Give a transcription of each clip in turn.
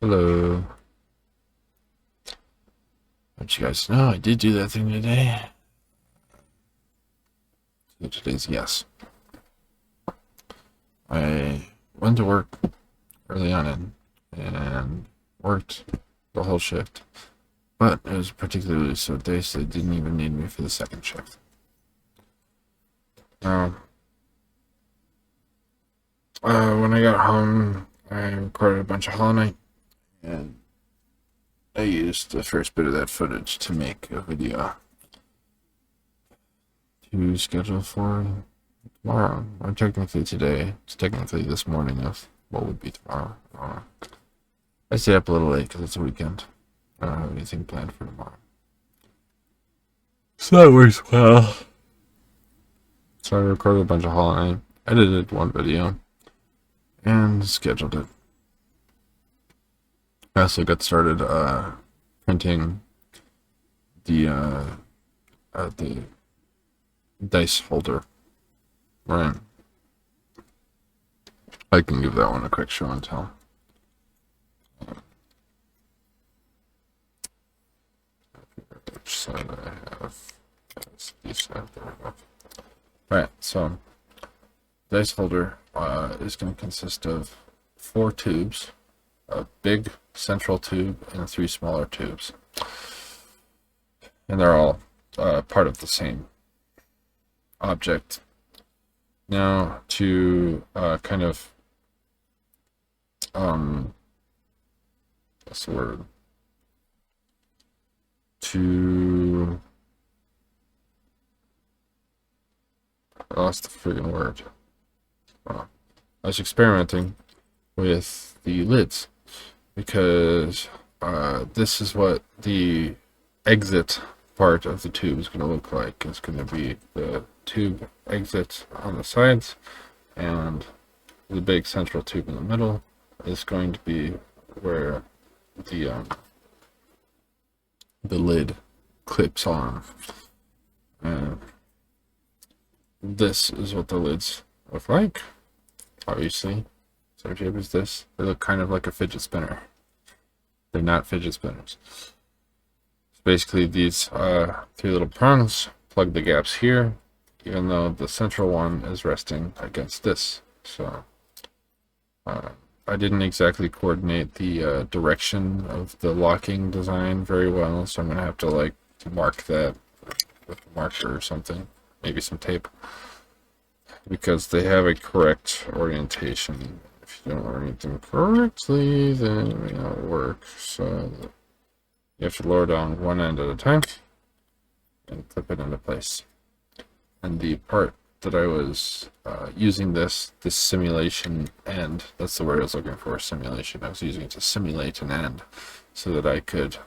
Hello. Let you guys know I did do that thing today. So today's yes. I went to work early on and worked the whole shift. But it was particularly so day, so they didn't even need me for the second shift. Now, when I got home, I recorded a bunch of Hollow Knight, and I used the first bit of that footage to make a video to schedule for tomorrow. Or technically today. It's technically this morning of what would be tomorrow. I stayed up a little late because it's a weekend. I don't have anything planned for tomorrow. So that works well. So I recorded a bunch of Hollow Knight, edited one video, and scheduled it. I also got started printing the dice holder. Right. I can give that one a quick show and tell. Which side I have? This side. There we go. Right, so dice holder is going to consist of 4 tubes, a big central tube, and 3 smaller tubes. And they're all part of the same object. Now, to kind of, what's the word? I lost the friggin' word. I was experimenting with the lids because this is what the exit part of the tube is going to look like. It's going to be the tube exit on the sides, and the big central tube in the middle is going to be where the lid clips on. This is what the lids look like. Obviously, same shape as this. They look kind of like a fidget spinner. They're not fidget spinners. So basically, these 3 little prongs plug the gaps here, even though the central one is resting against this. So I didn't exactly coordinate the direction of the locking design very well, so I'm going to have to mark that with a marker or something. Maybe some tape, because they have a correct orientation. If you don't orient them correctly, then it may not work. So you have to lower down one end at a time and clip it into place. And the part that I was using this simulation end, that's the word I was looking for, simulation. I was using it to simulate an end so that I could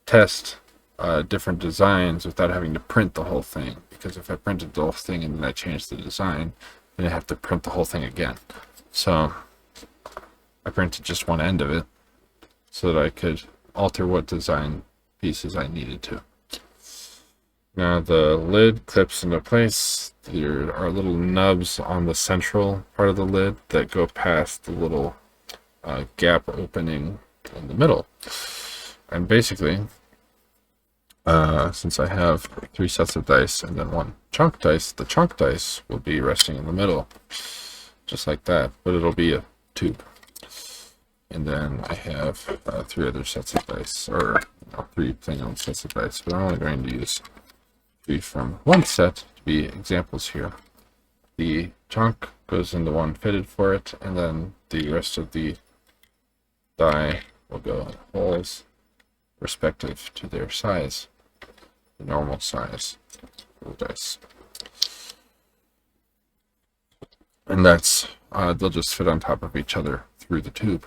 test different designs without having to print the whole thing. Because if I printed the whole thing and then I changed the design, then I have to print the whole thing again. So I printed just one end of it so that I could alter what design pieces I needed to. Now the lid clips into place. There are little nubs on the central part of the lid that go past the little gap opening in the middle. And basically, since I have 3 sets of dice and then 1 chunk dice, the chunk dice will be resting in the middle, just like that, but it'll be a tube. And then I have 3 other sets of dice, or 3 plain old sets of dice, but I'm only going to use 3 from 1 set to be examples here. The chunk goes into one fitted for it, and then the rest of the die will go in holes respective to their size, the normal size of the dice. And that's, they'll just fit on top of each other through the tube.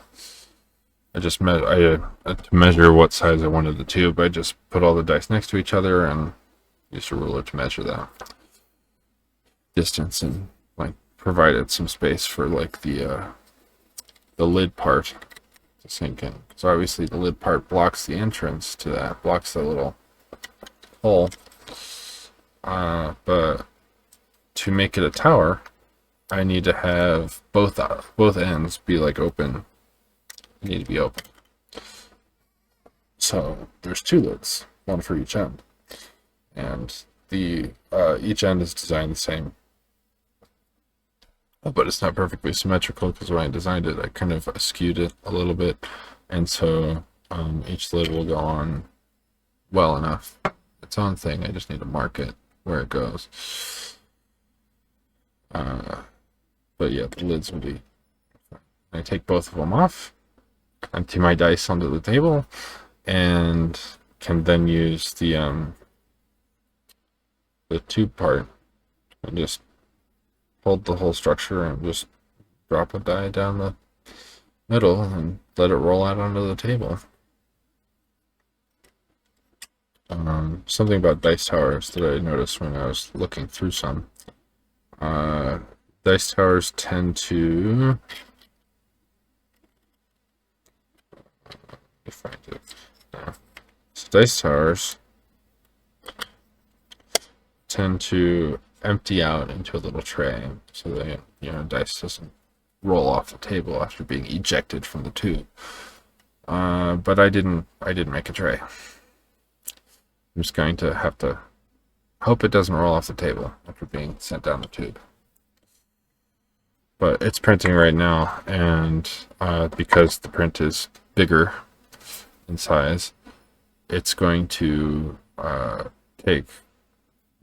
To measure what size I wanted the tube, I just put all the dice next to each other and used a ruler to measure that distance and provided some space for the lid part to sink in. So obviously the lid part blocks the entrance to that, blocks the little hole. But to make it a tower, I need to have both ends be open. They need to be open. So there's two lids, one for each end, and the each end is designed the same, but it's not perfectly symmetrical because when I designed it, I kind of skewed it a little bit, and so each lid will go on well enough. Its own thing. I just need to mark it where it goes. But yeah, the lids will be. I take both of them off, empty my dice onto the table, and can then use the tube part and just hold the whole structure and just drop a die down the middle and let it roll out onto the table. Something about dice towers that I noticed when I was looking through some. Dice towers tend to... Let me find it. So dice towers tend to empty out into a little tray so that dice doesn't roll off the table after being ejected from the tube. But I didn't make a tray. I'm just going to have to hope it doesn't roll off the table after being sent down the tube. But it's printing right now, and because the print is bigger in size, it's going to take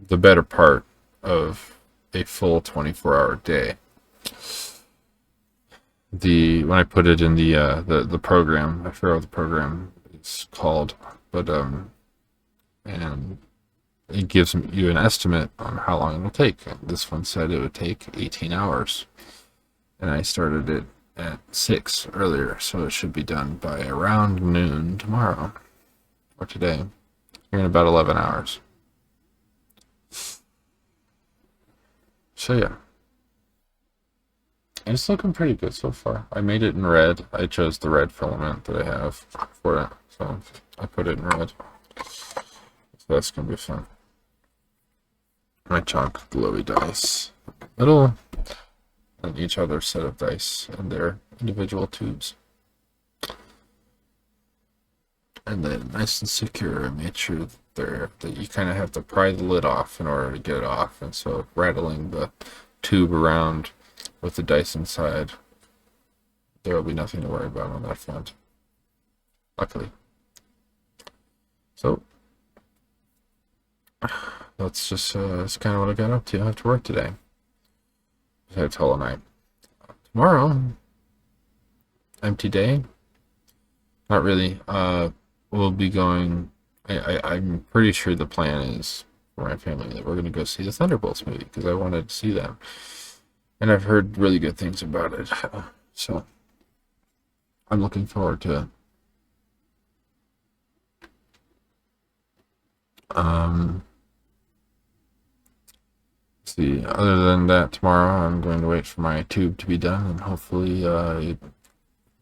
the better part of a full 24-hour day. When I put it in the program, I forget what the program is called, but and it gives you an estimate on how long it will take. This one said it would take 18 hours, and I started it at 6 earlier, so it should be done by around noon tomorrow or today, in about 11 hours. So yeah, it's looking pretty good so far. I made it in red. I chose the red filament that I have for it, so I put it in red. So that's gonna be fun. My chalk glowy dice in the middle, and each other set of dice in their individual tubes. And then nice and secure. I made sure that you kind of have to pry the lid off in order to get it off, and so rattling the tube around with the dice inside, there will be nothing to worry about on that front, luckily. So that's kind of what I got up to after work today. I had all night. Tomorrow, empty day. Not really. We'll be going. I'm pretty sure the plan is for my family that we're going to go see the Thunderbolts movie because I wanted to see them, and I've heard really good things about it. So I'm looking forward to it. See, other than that, tomorrow I'm going to wait for my tube to be done, and hopefully it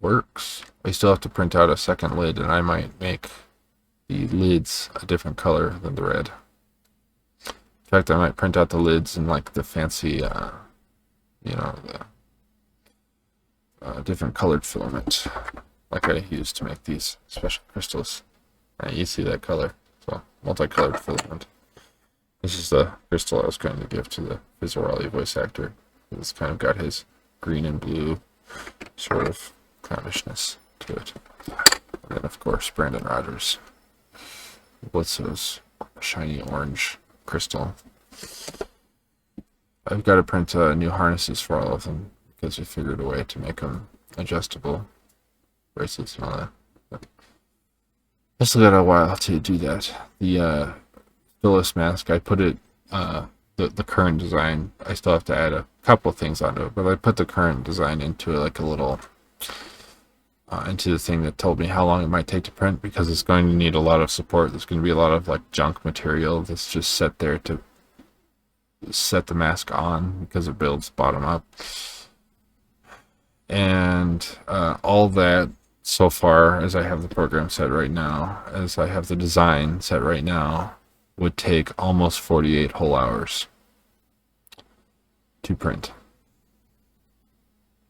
works. I still have to print out a second lid, and I might make the lids a different color than the red. In fact, I might print out the lids in like the fancy, the different colored filament, like I used to make these special crystals. You see that color, so multicolored filament. This is the crystal I was going to give to the Visuali voice actor. It's kind of got his green and blue sort of clownishness to it. And then, of course, Brandon Rogers. Blitzo's shiny orange crystal. I've got to print new harnesses for all of them because we figured a way to make them adjustable bracelets and all that. But I still got a while to do that. The Phyllis mask, I put it, the current design, I still have to add a couple things onto it, but I put the current design into like a little, into the thing that told me how long it might take to print because it's going to need a lot of support. There's going to be a lot of like junk material that's just set there to set the mask on because it builds bottom up. And all that so far, as I have the program set right now, as I have the design set right now, would take almost 48 whole hours to print.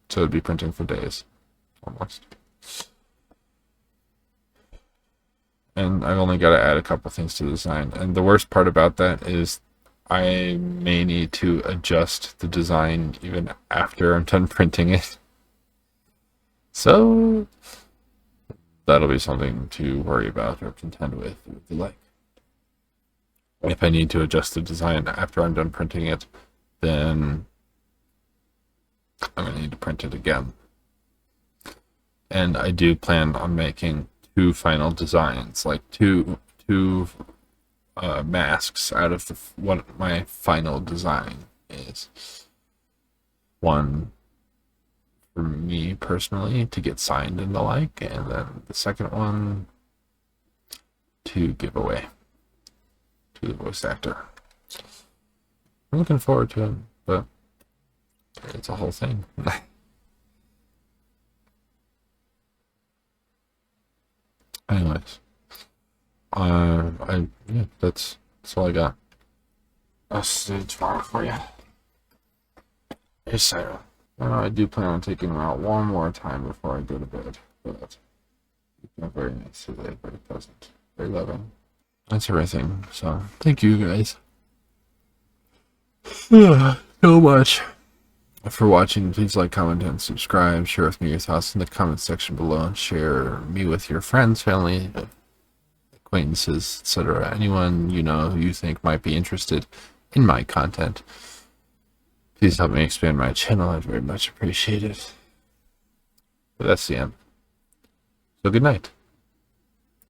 So it'd be printing for days, almost. and I've only got to add a couple things to the design. And the worst part about that is I may need to adjust the design even after I'm done printing it. So that'll be something to worry about or contend with, if you like. If I need to adjust the design after I'm done printing it, then I'm going to need to print it again. And I do plan on making 2 final designs, like two masks out of what my final design is. One for me personally to get signed and the like, and then the second one to give away to the voice actor. I'm looking forward to it, but it's a whole thing. Anyways, yeah, that's all I got. I'll see you tomorrow for you. Hey, Sarah. I do plan on taking her out one more time before I go to bed, but it's been very nice today, very pleasant, very loving. That's everything. So thank you guys so much for watching. Please like, comment, and subscribe. Share with me your thoughts in the comment section below, and share me with your friends, family, acquaintances, etc. Anyone you know who you think might be interested in my content. Please help me expand my channel. I'd very much appreciate it. But that's the end. So good night.